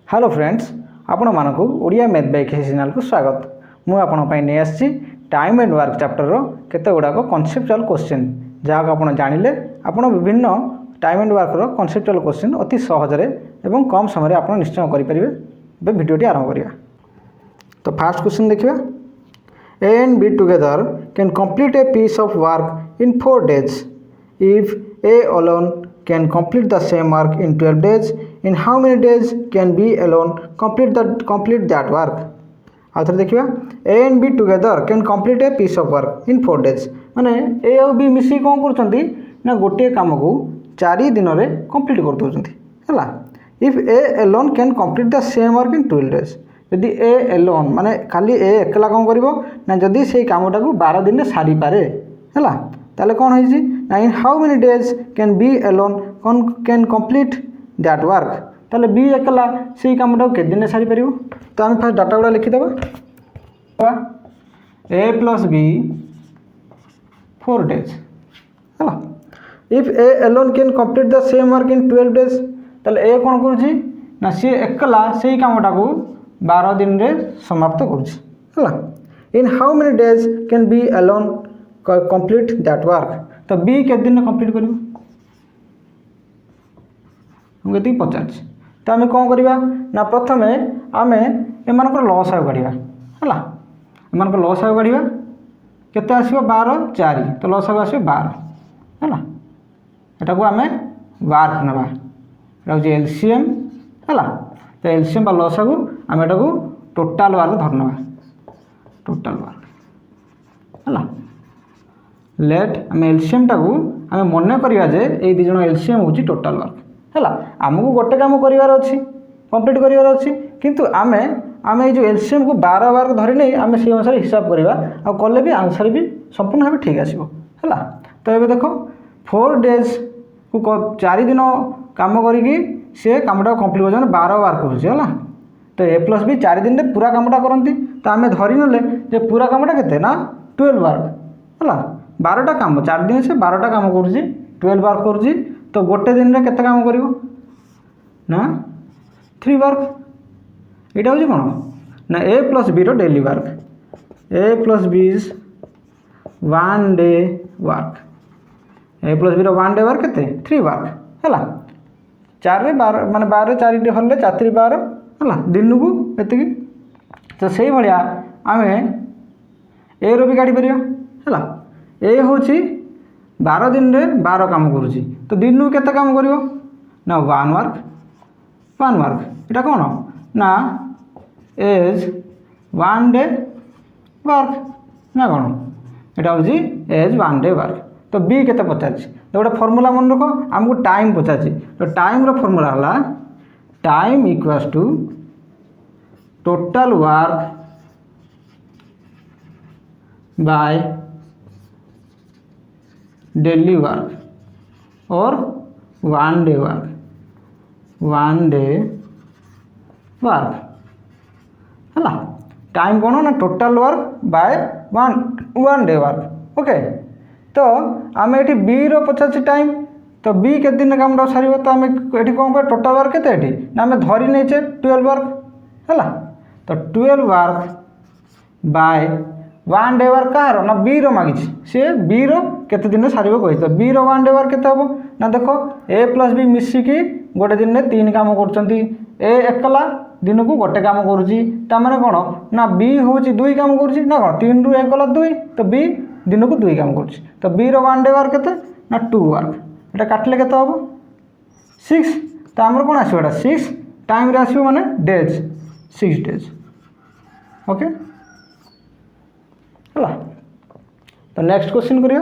Hello friends, आपण मानक Odia math by KC channel को स्वागत। मु आपण पई नै आछि टाइम एंड वर्क चैप्टर रो केते गुडा को कॉन्सेप्चुअल क्वेश्चन जहाँ आपण जानिले आपण विभिन्न टाइम एंड वर्क रो कॉन्सेप्चुअल क्वेश्चन अति सहज रे एवं कम समय रे आपण निश्चय करि परिबे। बे वीडियोटी आरंभ करिया। तो फर्स्ट क्वेश्चन देखिबा, A and B together can complete a piece of work in 4 days. If A alone can complete the same work in 12 days, in how many days can B alone complete that work? आउथर देखिबा, A and B together can complete a piece of work in 4 days. माने A और B मिसी कोन करचंती ना गोटे काम को 4 दिन रे कंप्लीट कर दोचंती हला। If A alone can complete the same work in 12 days, यदि ए एलोन माने खाली ए एकला कौन करिवो ना जदि सेही कामटा को 12 दिन सारी पारे हला ताले कोन होइछि ना इन how many days can B alone can complete that work. ताले बी एकला सेही कामटा को के दिन सारी परिवो। तो हम फर्स्ट डाटा गुडा लिखि देबा ए प्लस बी 4 डेज हला। If A alone can complete the same work in 12 days, ताले ए कोन करूछि ना से एकला सेही कामटा को 12 दिन रे समाप्त करुला। In how many days can B alone complete that work. तो बी के दिन कंप्लीट कर पचार। तो आम कौन करवा ना प्रथम आम एम लस आग काढ़ा है एम लस आग काढ़ा केते आसो 12 4 तो लस आग आसो 12 है यहाँ को आम वर्क ना एलसीएम है। तो एलसीएम बा लस आगु आम एटा को टोटाल वर्क धरना टोटाल वर्क है। लेट आम एलसीएम टा को आम मन करिया जे ए दि जण एलसीएम होची टोटाल वर्क है। आमको गोटे काम करिवार अछि कंप्लीट करिवार अछि किंतु आमे ए जो एलसीएम को 12 वर्क धरि नै आम से अनुसार हिसाब करबा आ कले भी आंसर भी संपूर्ण भाबे ठीक आसीबो है। तो एबे देखो 4 डेज को 4 दिन काम करिकी से कामटा कंप्लीट कर 12 वर्क होची है। तो ए प्लस बी 4 दिन में पूरा कामटा करती। तो आम धरी ना जे पूरा कामटा केते ना 12 वर्क है। 12टा काम 4 दिन से 12टा काम करुँची 12 वर्क करुँची। तो गोटे दिन में केते काम करिवो ना 3 वर्क। यहाँ हूँ कौन ना ए प्लस बी रो daily work. A plus B is 1 day work. A plus B रो 1 डे वर्क केते 3 वर्क है। 4 रे 12 माने 12 रे 4 डी हल्ले 4 3 12 है दिन को एति। तो से भाया आम ए रो भी काढ़ी पार है। ए हूँ 12 दिन रे 12 काम करुँची। तो दिन को केते काम करिवो ना 1 वर्क इटा कौन ना एज 1 डे वर्क ना कौन इटा हूँ एज 1 डे वर्क। तो बी केते पचार तो गोटे फर्मूला मन रख आमको टाइम पचार। तो टाइम रो फर्मूला है time equals to total work by daily work और 1 डे वर्क 1 डे वर्क है। टाइम कौन ना total work by 1 day work okay. तो आम ये बी रो पचार टाइम। तो बी के दिन काम सार। तो आम ये कौन कर टोटाल वर्क के ना आम धरी नहींचे 12 वर्क है। तो 12 वर्क बाय 1 डे वर्क कहार ना बी रो मागिछि से बी रो केते दिन सार कही। तो बी रो 1 डे वर्क केते हम ना देखो ए प्लस बी मिसिकी गोटे दिन में 3 काम करचंती। ए एकला दिन को गोटे काम करुची तार कौन ना बी हूँ 2 काम करुची ना कौन 3 रू 1 गला 2 तो बी दिन को 2 काम करुची। तो बी रो 1 डे वर्क केते ना 2 वर्क एटा काटले केते हम 6। तो आमर कौन आसो 6 टाइम रे आसो माने डेज 6 डेज ओके है। तो नेक्स्ट क्वेश्चन करिया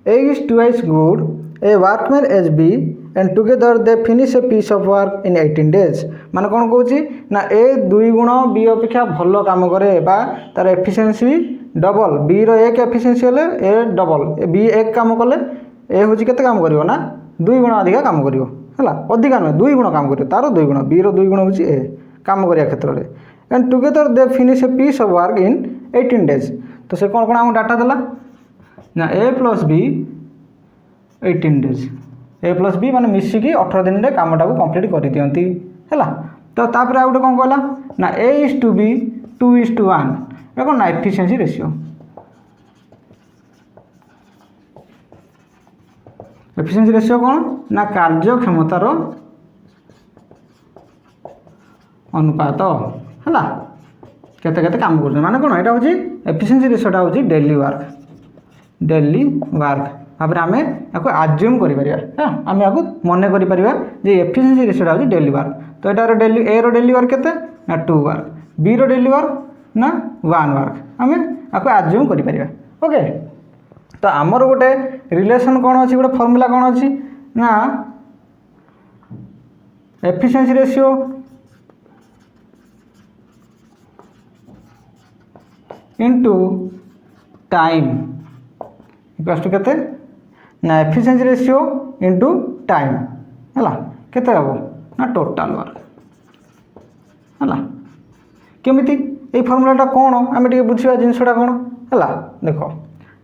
A is twice good a workman as B and together they finish a piece of work in 18 days। माने कौन कहूँ ना ए 2 गुण बी अपेक्षा भल काम करे बा तार एफिशिएंसी डबल बी रो 1 एफिशिएंसी हेले ए डबल बी 1 काम कले ए हूँ केते काम करिवो ना 2 गुण अधिका काम करिवो है। अधिका नुहे 2 गुण काम करिवो तार 2 गुण बी रो 2 गुण हूँ ए काम करिया क्षेत्र में। And together they finish a piece of work in 18 days. तो से कौन कौन आम डाटा देला ना A plus B 18 days A plus B माने मिसिकी 18 दिन रे कामटा को कंप्लीट कर दियंती हैला। तो तापर आ गोटे कौन कहला ना A/B 2:1 ये कौन ना एफिशिएंसी रेशियो। एफिशिएंसी रेशियो कौन ना कार्यक्षमतार अनुपात है केते केते काम कर माने कौन यहाँ हूँ एफिशिएंसी रेशियोटा हूँ डेली वर्क तापर आम या आज्यूम करें आम या मन कर एफिशिएंसी रेशियोटा हूँ डेली वर्क। तो यहाँ डेली ए रो डेली वर्क केते ना 2 वर्क बी रो डेली वर्क ना 1 वर्क आम या आज्यूम करें। ओके तो आमर गोटे रिलेशन कौन अच्छी गोटे फर्मूला कौन अच्छी ना efficiency ratio into time equals to केते ना एफिशिएंसी रेशियो इंटू टाइम है केते हम ना टोटाल वर्क है केमिति ये फर्मूलाटा कौन आम टे बुझा जिनसटा कौन है देख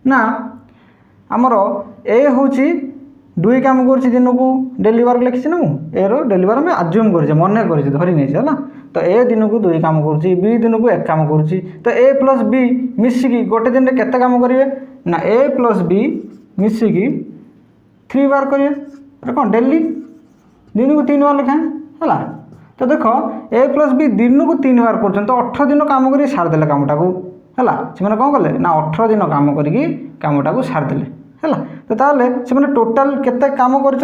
ना आमर ए हूँ 2 काम कर दिन को डेली वर्क लिखी ना ए रो डेली वर्क आज्यूम कर मन कर धरी नहीं है तो ए दिन को 2 काम कर बी दिन को 1 काम कर तो ए प्लस बी मिसिकी गोटे दिन में केते काम करेंगे ना ए प्लस बी मिसिकी 3 बार करेंगे कौन डेली दिन को 3 बार लिखाएं है। तो देख ए प्लस बी दिन को 3 बार कर तो 18 दिन काम कर सारिदे कमटा को है से कौन कले ना 18 दिन काम करमटा को सारिदे है। तो ताले से टोटाल केते काम कर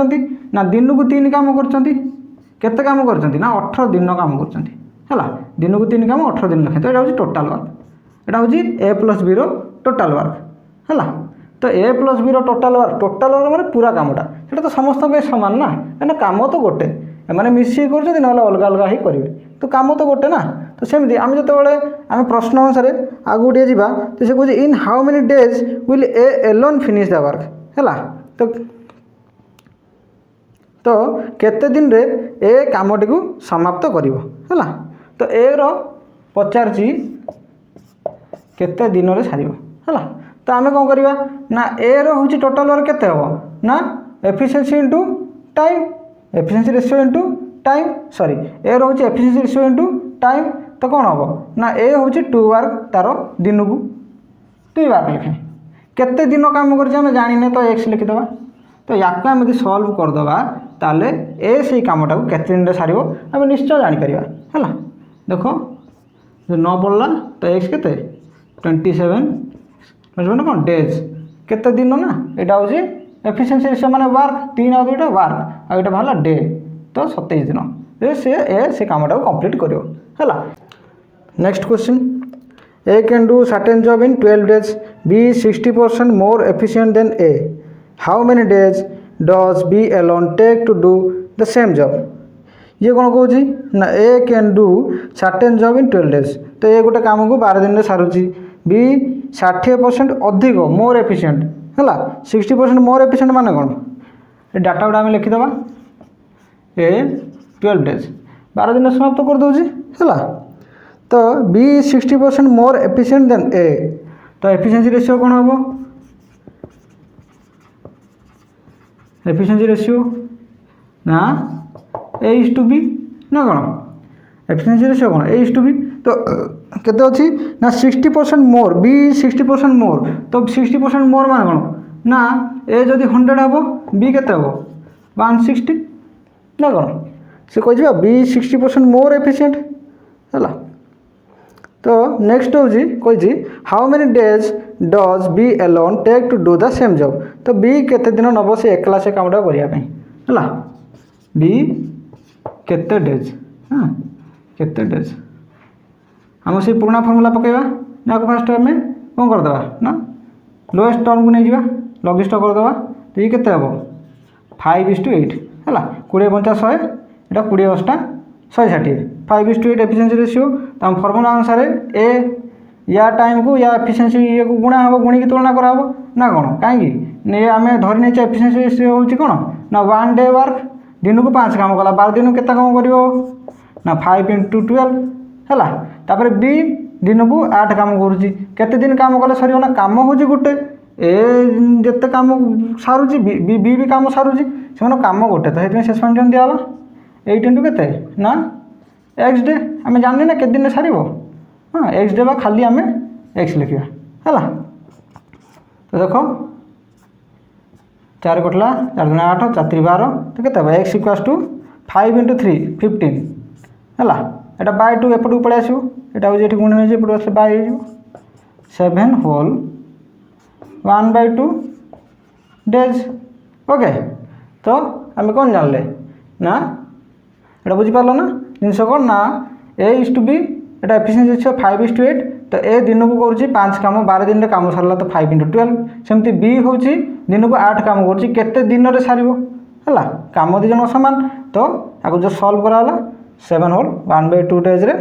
ना दिन को 3 काम करते काम कर ना 18 दिन काम कर दिन को 3 काम 18 दिन लिखे। तो यहाँ हूँ टोटाल वर्क यहाँ हूँ ए प्लस बी रो टोटाल वर्क है। तो ए प्लस बी रो टोटाल वर्क माने पूरा कामटा से तो समस्त सामान ना कहीं काम तो गोटे मैंने मिसिक कर अलग अलग ही करेंगे तो काम तो गोटे ना। तो सेमती आम जो आम प्रश्न अनुसार आगू टे जा तो से कहे in how many days will A alone finish the work है। तो केते दिन रे ए कामटी को समाप्त करिवो है। तो ए रो पचारची केते दिन रे सारिवो है। तो आम कौन करवा ना ए रो हूँ टोटाल वर्क केते हम ना efficiency into time efficiency ratio into time sorry A रो हूँ एफिशिएंसी रेशियो इंटू टाइम। तो कौन हम ना ए हूँ 2 वर्क तार दिन को 2 बार लिखे केते दिन काम कर जाने तो एक्स लिखिदे। तो या आम सल्व करदे ताले ए से कामटा को केते दिन सार आम निश्चय जापर है। देख जो न पड़ला तो एक्स केते 27 कौन डेज केते दिन ना यहाँ हूँ एफिशिएंसी रेशियो माने वर्क 3 और 2 वर्क आ बाहर डे तो 27 दिन से कामटा को कंप्लीट कर है। Next question A can do certain job in 12 days B 60% more efficient than A how many days does B alone take to do the same job. ये कौन कौन ना A can do certain job in 12 days तो ये गोटे काम को 12 दिन में सारूची बी 60% अधिक मोर एफिशिएंट है 60% मोर एफिशिएंट माने कौन डाटा गुड़ा आम लिखिदे ए 12 days 12 दिन समाप्त कर दूसरी है। तो बी 60% मोर एफिशिएंट देन ए तो एफिशिएंसी रेशियो कौन हम एफिशिएंसी रेशियो ना A/B ना कौन एफिशिएंसी रेशियो कौन A/B तो केते अच्छी ना 60% मोर बी 60% मोर तो 60% मोर मान कौन ना ए जदि 100 हम बी केते हम 160 ना कौन से कह बी 60% मोर एफिशिएंट है। तो नेक्स्ट हूँ कही how many days does B alone take to do the same job तो बी केते दिन नब से एकला से कामटा करने है बी केते डेज हाँ केते डेज आम से पुराना फर्मूला पकेबा ना फास्ट आम कौन करदे ना लोएस्ट टर्म को नहीं जावा लघिष्ठ करदे तो ये केते हम 5:8 है 20 × 100 यहाँ 20 × 160 5:8 एफिशिएंसी रेशियो तो हम फर्मूला अनुसार ए या टाइम को या एफिशिएंसी ये को गुणा हम गुणी की तुलना करा ना कौन कहीं आम धरी नहीं एफिशिएंसी रेशियो हूँ कौन ना 1 डे वर्क दिन को 5 काम कला 12 दिन केते काम कर ना 5 × 12 है। तापर बी दिन को 8 काम करते दिन काम कले सर ना काम हूँ गोटे ए जिते काम सारूँ बी भी काम सारूँ से काम गोटे तो ये शेष फंक्शन दिगला 8 × केते ना एक्स डे आम जानी ना केते दिन सार हाँ एक्स डे खाली आम एक्स लिखा है। तो देख 4 कटला 4 दूनी 8 4 3 12 तो के एक्स इक्वास टू 5 × 3 15 है। यहाँ बाय 2 एपटू पलि आसो यहाँ हूँ गुण नहीं एपटू आस बाय 7 होल 1/2 डेज। ओके तो आम कौन जानले ना यहाँ बुझीपार ना जिनस कौन ना A:B यहाँ एफिशिएंसी 5:8 तो ए दिन को करुँच 5 काम 12 दिन काम सरला तो 5 × 12 सेमती बी हूँ दिन को 8 काम करते दिन में सार है काम दी जन सामान तो आपको जो सल्व कराला 7 होल 1/2 डेज रे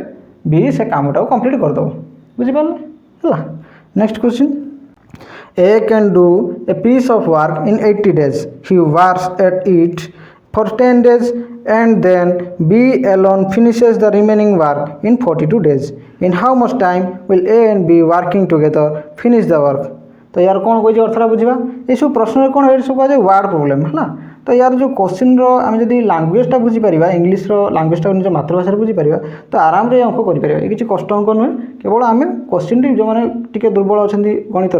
बी से काम टाक कंप्लीट करदेव बुझीपारे है। Next question A can do a piece of work in 80 days. He works at it for 10 days and then B alone finishes the remaining work in 42 days. In how much time will A and B working together finish the work? तो यार कौन कही अर्थरा बुझा ये सब प्रश्न कौन ये सब कह वार्ड प्रोब्लेम है। तो यार जो क्वेश्चन आम जब लांगुएजटा बुझीपार इंग्लीश लांगुएजटा निज मातृभाषा बुझीपार तो आराम रे अंक कर किसी कष्ट अंक नुहे केवल आम क्वेश्चन टी जो मैंने दुर्बल अच्छा गणित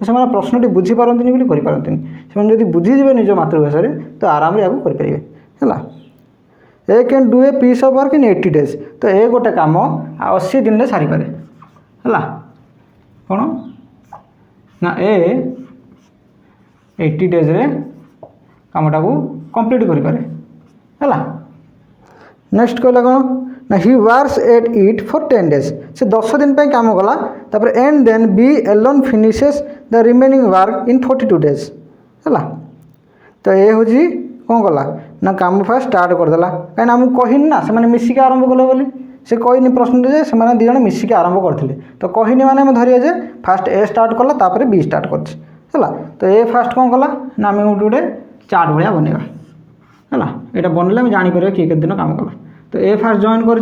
से प्रश्न टी बुझीपारती से जब बुझीजे निज मातृभाषा तो आराम रे आपको करेंगे है। A can do a piece of work in 80 days तो ए गोटे काम 80 दिन में सारी पारे है कौन ना ए 80 डेज रे कामटा को कंप्लीट करि पारे है। नेक्स्ट कहला कौन ना he works at it for 10 days से 10 दिन पे काम कला तापर and then B alone finishes the remaining work in 42 days है। तो ये हूँ कौन कला ना काम फास्ट स्टार्ट करदेला कहीं आमको कहनी ना से मिसिक आरंभ कले बोली से कहनी प्रश्न जे से मैंने दिज मिसिक आरंभ करते तो कहनी मैंने धरिए जे फास्ट ए स्टार्ट कला तापर बी स्टार्ट कर तो ए फास्ट कौन कला ना आम गोटे चार्ट भाया बनवा है यहाँ बनले जापर किए दिन काम कला तो ए फास्ट जॉइन कर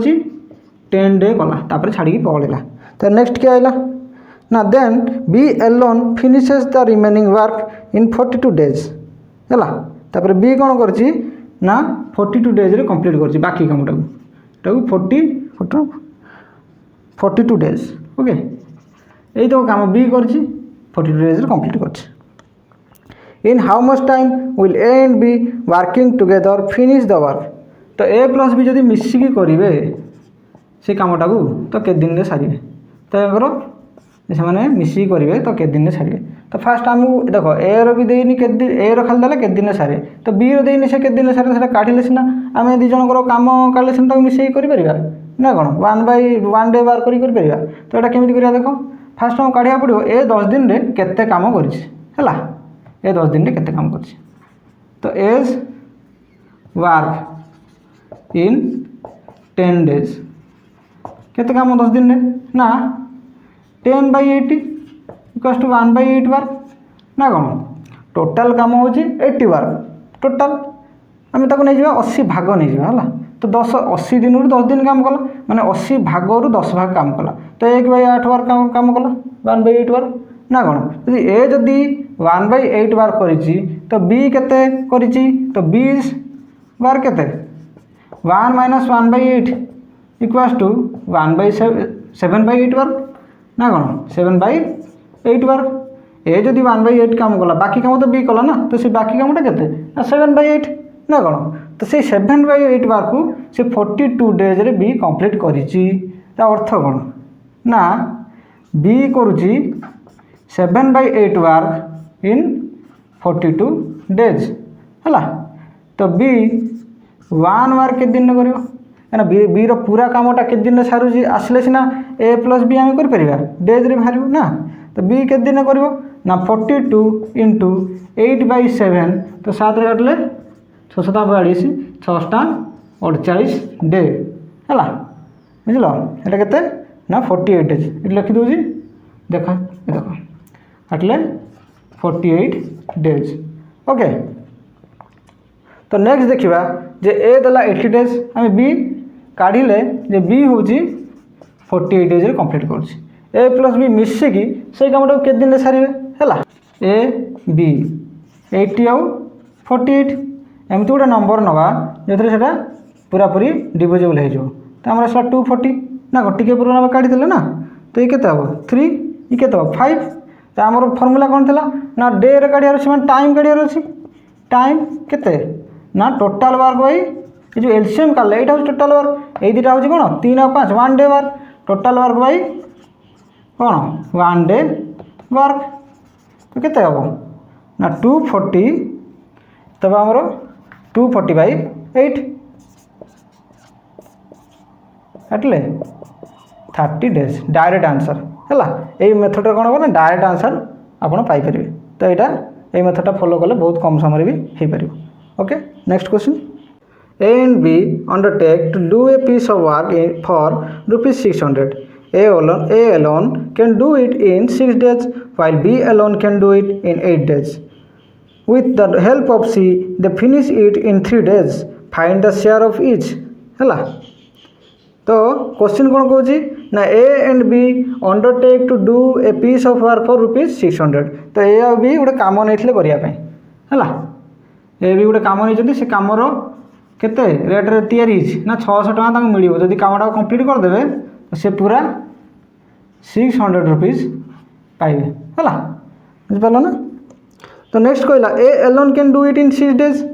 10 डे कला तापर छाड़ी पकड़ा तो नेक्स्ट क्या आइला ना then B alone finishes the remaining work in 42 days है। तापर बी कौन कर ना 42 डेज रे कंप्लीट कर बाकी काम टाक 42 डेज ओके यही तो काम बी कर 42 डेज रे कंप्लीट कर। In how much time will A and be working together finish the work तो ए प्लस बी जदि मिसिकी करेंगे से कामटा को तो के दिन में सारे तो से मिसिकी करेंगे तो के दिन में सारे तो फास्ट आमको देख ए रो भी देनी के दिन ए रो खाली देला के दिन सारे तो बी रो देनी से के दिन सारे काटिले सीना आम दी जनकर काम काटिले सीना तो मिसेई कर पारिबा ना कौन 1/1 डे बार करी तो यहाँ केमी कर देख फास्ट आम काढ़ा पड़ो ए 10 दिन रे केते काम कर ए 10 दिन रे केते काम कर तो एज वर्क इन 10 डेज केते काम 10 दिन रे ना 10/80 इक्वल्स टू 1/8 वर्क ना कौन टोटाल काम हो 80 वर्क टोटाल आम ताको नहीं जावा 80 भाग नहीं जावा है तो 80 दिन रू 10 दिन काम कला माने 80 भाग रू 10 भाग काम कला तो 1/8 वर्क काम कला 1/8 वर्क ना कौन यदि ए जदि 1/8 वर्क करिछि तो बी केते करिछि तो 20 वर्क केते 1 - 1/8 इक्वल्स टू 7/8 वर्क ना कौन 7/8 वर्क ए जदि 1/8 काम कला बाकी काम तो बी कला ना तो से बाकी कामटा केते 7/8 ना कौन तो से 7/8 वर्क को से 42 डेज रे बी कंप्लीट करिछि अर्थ कौन ना बी करुछि 7/8 वर्क इन 42 डेज है तो बी 1 वर्क के दिन कर क्या बी पूरा कामटा के दिन सारूँ आसले सीना ए प्लस बी आम कर डेज रे बाहर ना तो बी के दिन कर ना 42 इंटू 8/7 तो 7 रे काटले 642 6 डे है बुझल ये के ना 48 डेज ये लिखिदे देख देख काटले 48 डेज ओके। तो नेक्स्ट देखा जे ए देला 80 डेज आम बी काढ़ले जे बी हूँ 48 डेज कंप्लीट कर ए प्लस बी मिसिकी से काम के दिन सारे है ए बी 80 आउ 48 एमती गोटे नंबर नवा जो से पूरा पूरी डिविजिबल हो तो आम आसला 240 ना कौन टी पूर्व काढ़ी ना तो ये केते हम 3 ये केते हम 5 तो आमर फर्मूला कौन थी ना डे रे काढ़ार अच्छे टाइम काढ़ार अच्छी टाइम केते ना टोटाल वर्क बाई ये जो एलसीएम काढ़ यहाँ हूँ टोटाल वर्क ये दुटा हूँ कौन 3 और 5 1 day work total work by कौन 1 डे वर्क तो केते हम ना 240 तब आमर 240/8 एटले 30 डेज डायरेक्ट आंसर है यही मेथड कौन हम ना डायरेक्ट आंसर आपड़ पाइपर तो यहाँ ये मेथडटा फॉलो कले बहुत कम समय भी हो पार okay next question A and B undertake to do a piece of work for ₹600 A alone can do it in 6 days while B alone can do it in 8 days with the help of C they finish it in 3 days find the share of each है तो question कौन कौन ना A and B undertake to do a piece of work for ₹600 तो ए और B गोटे कम नहीं करने ए भी गोटे कम नहीं से कमर केते रेट रे तैयारी ना 600 टका मिल जदि कमटा कंप्लीट करदे तो सी पूरा ₹600 पाइबे है बुझिपाल ना तो नेक्स्ट कहला A alone can do it in 6 days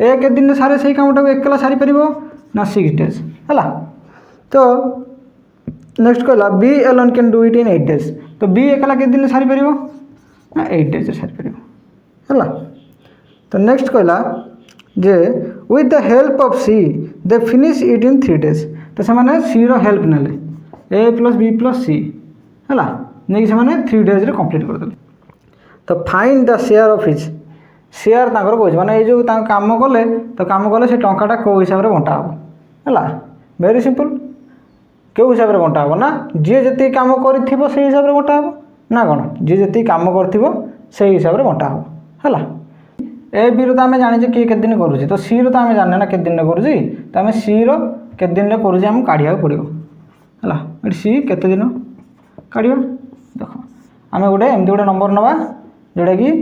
A के दिन सारे से कमटा एकला सारी पार ना 6 डेज है तो नेक्स्ट कहला B alone can do it in 8 days तो बी एकला के दिन सारी पार ना 8 डेज सारी पार है तो नेक्स्ट कहला जे with the help of C they finish it in 3 days तो से सी रो हेल्प नेले A plus B plus C है नहीं से 3 डेज रे कंप्लीट करदे तो find the share of each share तांकर कहूँ माने ये जो काम कले से टंकाटा कौ हिसाब से बंटा हम है वेरी सिंपल क्यों हिसाब से बंटा हम ना जी जी कम कर हिसाब से बंटा हम ना कौन जी जी कम कर हिसाब से बंटा हम है ए बी रो तो आम जाने किए के दिन करुँच तो सी रो तो आम जाने ना के दिन करुँच तो आम सी रो के दिन करुँच आम काढ़ा पड़ो है सी के दिन काढ़ा देख आम गोटे एमती गोटे नंबर नवा जोटा कि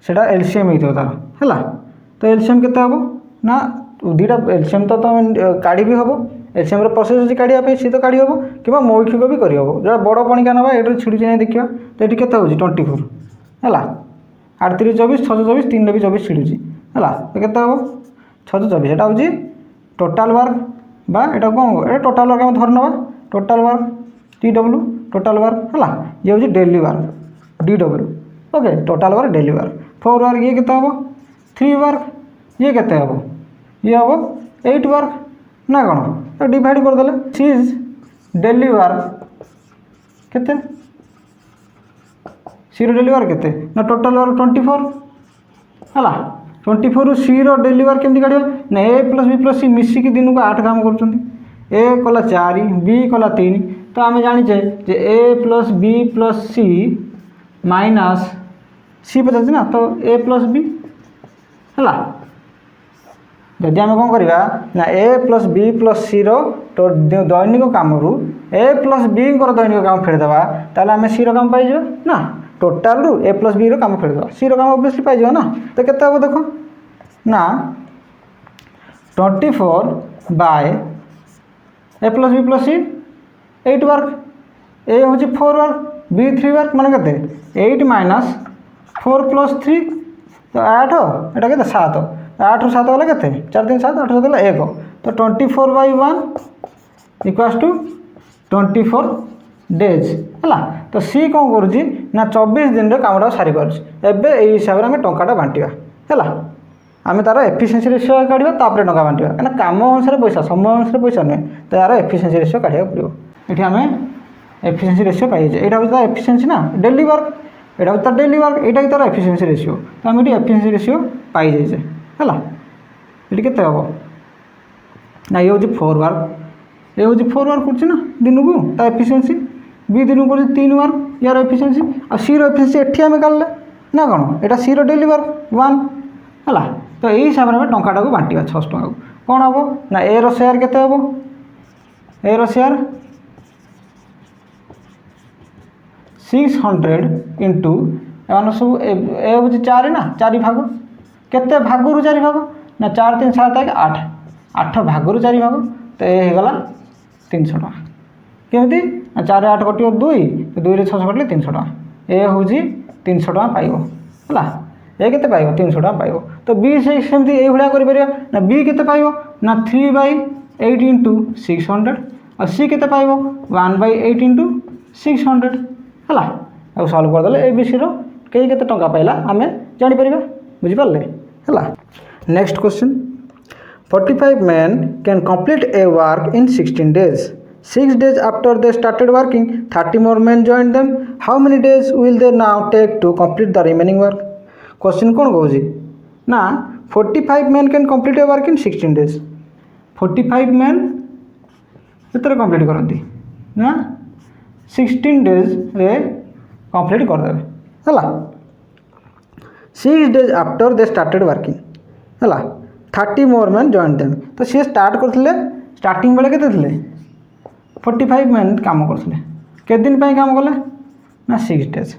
सेटा एलसीएम हो तार है तो एलसीएम केते हम ना दुईटा एलसीएम तो काढ़ी भी हम एलसीएम प्रोसेस अच्छी काढ़ा सी तो काढ़ी हम कि मौखिक भी कर जो बड़ पणिका ना ये छिड़ुची नहीं देखा तो ये केते हो 24 है 8 3 24 6 24 3 भी 24 छिड़ुची है तो केते हम 6 24 एटा हूँ टोटाल वर्क बा एटा कौन ये टोटाल वर्क आम धर ना total work TW total work है ये हूँ daily work DW okay total work daily work 4 work ये केते हम 3 वर्क ये केते हम ये हम 8 वर्क ना कौन डिवाइड करदे सीज डेली वर्क केते सी रो डेली वर्क केते ना टोटाल वर्क 24 है 24 सी रो डेली वर्क केमती काढ़ ना ए प्लस बी प्लस सी मिसिकी दिन को 8 काम कर ए कला 4 बी कला 3 तो आम जाचे जे ए प्लस बी प्लस सी माइनस सी पचास ना तो ए प्लस बी है जदि आम कौन करवा ना ए प्लस बी प्लस सी रो तो दैनिक कम रू ए प्लस बी दैनिक काम फेरदेवा ताल आम सी रो काम पाई ना टोटाल रू ए प्लस बी रो काम फेरदेवा सी रो काम ऑब्वियसली पाई ना तो केते हम देखो ना 24 बाय ए प्लस बी प्लस सी 8 वर्क ए हूँ 4 वर्क बी 3 वर्क माने केते 8 माइनस 4 प्लस 3 तो 8 एटा केते 7 8 ରୁ 7 गला के 4 3 7 8 7 गला 1 तो 24/1 इक्वल्स टू 24 डेज है तो सी कौन करुँची ना 24 दिन काम सारी पारे ये हिसाब से आम टाटा बांटा है आम तार एफिशिएंसी रेशियो काढ़ा तापर टंका बांटा कहीं कम अनुसार पैसा समय अनुसार पैसा नुहे तो यार एफिशिएंसी रेशियो काढ़ा पड़ो ये आम एफिशिएंसी रेशियो पाइजे यहाँ हूँ तार एफिशिएंसी ना डेली वर्क यहाँ हूँ तार डेली वर्क यहाँ कि तार एफिशिएंसी रेशियो तो आम ये एफिशिएंसी रेशियो पाई जाइए है ये केते हम ना ये हूँ 4 वर्क ये हूँ 4 वर्क कर दिन को तार एफिशिएंसी बी दिन को 3 वर्क यार एफिशिएंसी आ सी रो एफिशिएंसी एठी आम काढ़ले ना कौन यहाँ सी रो डेली वर्क 1 है तो यही हिसाब से टंकाटा को बांटा 600 टका को कौन हम ना ए रो शेयर केते हम ए रो शेयर 600 इंटू एम सब ए हूँ 4 ना 4 भाग केते भागरू 4 भाग ना 4 3 7 1 8 8 भागरू 4 भाग तो ये गला 300 टका केमती 4 8 कटियो 2 2 रे 600 कटले 300 टका ए हूँ 300 टका पाइबो हला ए केते पाइबो 300 टका पाइबो तो बी से सेमती ए भलिया करि परिया ना बी केते पाइबो ना 3/8 इंटू 600 और सी केते पाइबो 1/8 इंटू 600 हला अब सॉल्व कर देले ए बी सी रो कई केते टका पाइला हमें जानि परिबा बुझि पाले हला next question 45 men can complete a work in 16 days 6 days after they started working 30 more men joined them how many days will they now take to complete the remaining work question कौन कहूँ ना 45 men can complete a work in 16 days 45 men कितने complete करती ना 16 days रे complete कर देवे हला 6 days after they started working हला 30 more men joined them तो सी स्टार्ट करथिले स्टार्टिंग बेले केते थिले 45 men काम करथिले के दिन पई काम कले ना 6 days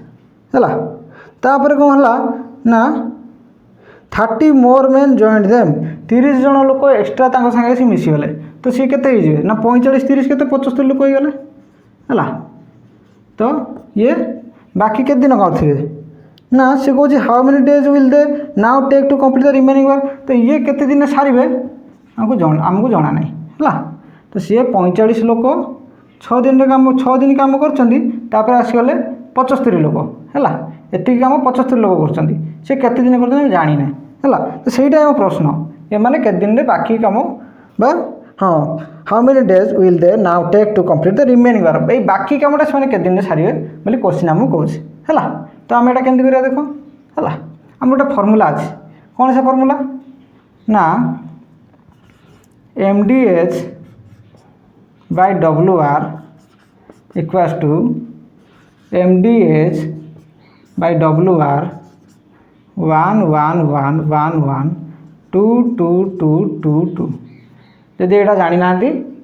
हला तापर कोन हला ना 30 more men joined them 30 जन लोक एक्स्ट्रा तांको संगे सी मिसी गले तो सी केते ही जे ना 45 30 केते 75 लोक हो गले हला तो ये बाकी के दिन करथिले ना से कहूँ how many days will they now take to complete the remaining work तो ये केते दिन सारे आमको जना नहीं है तो सी 45 लोक 6 दिन काम 6 दिन काम कर आसगले 75 लोक है एति काम 75 लोक कर केते दिन कर जानी ना है तो सहीटा आम प्रश्न ये मैंने के दिन बाकी काम बा हाँ how many days will they now take to complete the remaining work ये बाकी कामटा से के दिन सारे बोली क्वेश्चन आमको कहूँ है तो आम एटा केमती करिया देखो है आम गोटे फर्मूला अच्छे कौन से फर्मूला ना MDH by WR equals to MDH by WR 1 1 1 1 1 2 2 2 2 2 जदि यहाँ जानी ना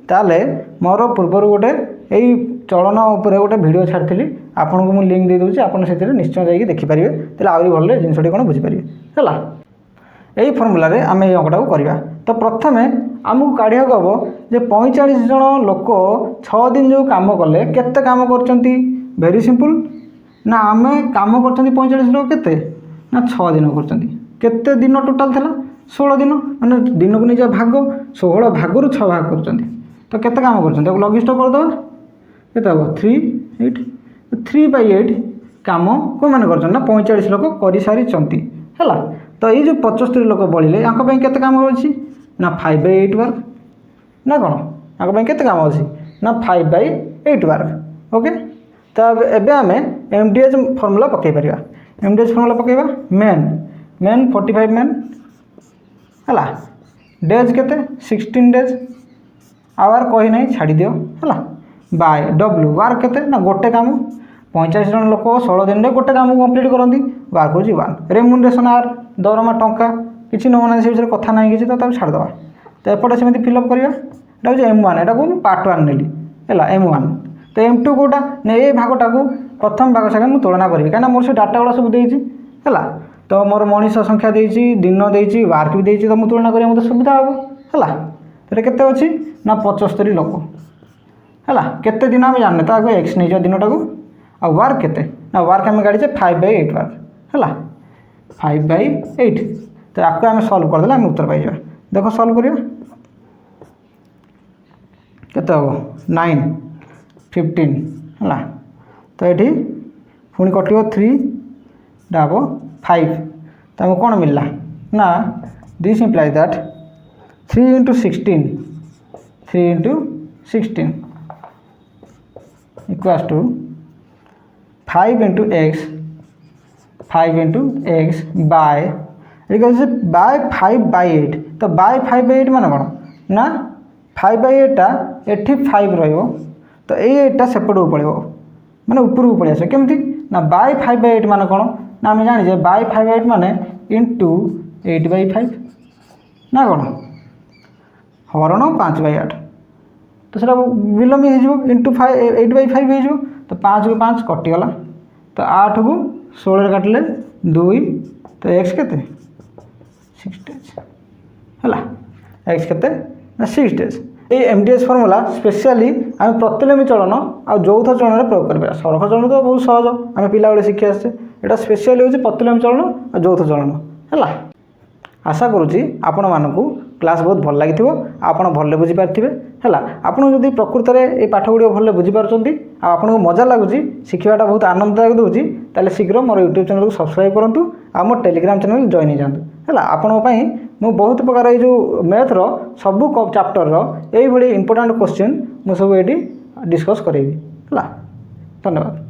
ताले मोर पूर्वर गोटे यही चलन उपर गोटे वीडियो छाड़ी आपन को मुझे लिंक दे दूसरी आपन से निश्चय जाकि देखिपारे तेल आहरी भले जिनटी कौन बुझीपारे है यही फर्मूला आम ये अंकटा को करवा तो प्रथम आमको काढ़ा हम जे 45 जन लोक 6 दिन जो कम कले केते काम करचंती वेरी सिंपल ना आम काम कर 45 लोक केते ना 6 दिन करचंती केते दिन टोटाल थला 16 दिन माने दिन को निजा भाग 16 भागरु 6 भाग करचंती तो केते काम करचंती लगिस्ट करदे केते हो 3 8 3/8 काम कौन मैंने कर 45 लोक कर सारी है तो ये जो 75 लोक बढ़ले यहाँ केते काम अच्छी ना 5/8 वर्क ना कौन यहाँ केते काम अच्छी ना 5/8 वर्क ओके तो एबे आम MDH फर्मूला पकई पार MDH फर्मूला पकईबा मेन 45 मेन है डेज केते 16 डेज आवर कही ना छाड़ी दियो है बाय W वार केते ना गोटे काम 45 जन लोक 16 दिन में गोटे काम कंप्लीट करती वार्क हूँ 1 रेम्युनरेशन आर दरमा टंका किसी नौना से विषय कथा ना कि तो छाड़दे तो एपटे सेमती फिलअप करवा यहाँ हूँ M1 यहाँ को पार्ट 1 नेली है M1 तो M2 कौटा ना ये भागटा को प्रथम भाग सागे मुझे तुलना करी कहीं मोर से डाटा गुड़ा सब देती है तो मोर मनीष संख्या देती दिन देती वार्क भी देती तो मुझे तुलना करें मतलब सुविधा हम है तो केते अच्छी ना 75 लोक है केते दिन आम जाने तो आगे एक्स नहीं दिनटा को आ वार्क केते ना वार्क आम गाड़ी 5/8 वार्क है 5/8 तो आपको आम सल्व करदे आम उत्तर पाई देख सल्व करिया केते हम 9 15 है तो ये पुणी कटो 3 हम 5 तो आमको कौन मिलला ना this implies that 3 × 16 3 × 16 equals to 5 × x 5 × x by by 5/8 तो बाय 5/8 मान कौन ना 5/8 टा एठी 5 रहिबो तो एटा सेपट को पड़ो माने ऊपर को पड़े आस केमती ना बाय 5/8 मान कौन ना आम जाने बाय 5/8 माने इंटू 8/5 ना कौन हरण 5/8 तो सर विलम्ब हो इंटू 8/5 हो तो 5 को 5 कटिगला तो 8 को 16 काटिले 2 तो एक्स केते 6 डेज है एक्स केते ना 6 डेज ये एमडीएस फर्मूला स्पेशली आम प्रतिलोमी चलन आ यौथ चलन में प्रयोग करें। सरख चलन तो बहुत सहज आम पिला बेले शिखी आसचे, यहाँ स्पेशली हूँ प्रतिलोमी चलन आ यौथ चलन है। आशा करुँची आपण मानक क्लास बहुत भल लगी आपण भले बुझीपारे है। आपड़ जदि प्रकृत में ये पाठ गुड़ भले बुझीपार आपको मजा लगुच शिखाटा बहुत आनंददायक दूसरी ताले शीघ्र मोर यूट्यूब चैनल को सब्सक्राइब करूँ आ मोर टेलीग्राम चैनल जॉइन हो जातु है। आपंपाई मु बहुत प्रकार ये जो मैथ्र सबू चैप्टर यही इंपोर्टेंट क्वेश्चन मुझे सब ये डिस्कस करेबी है। धन्यवाद।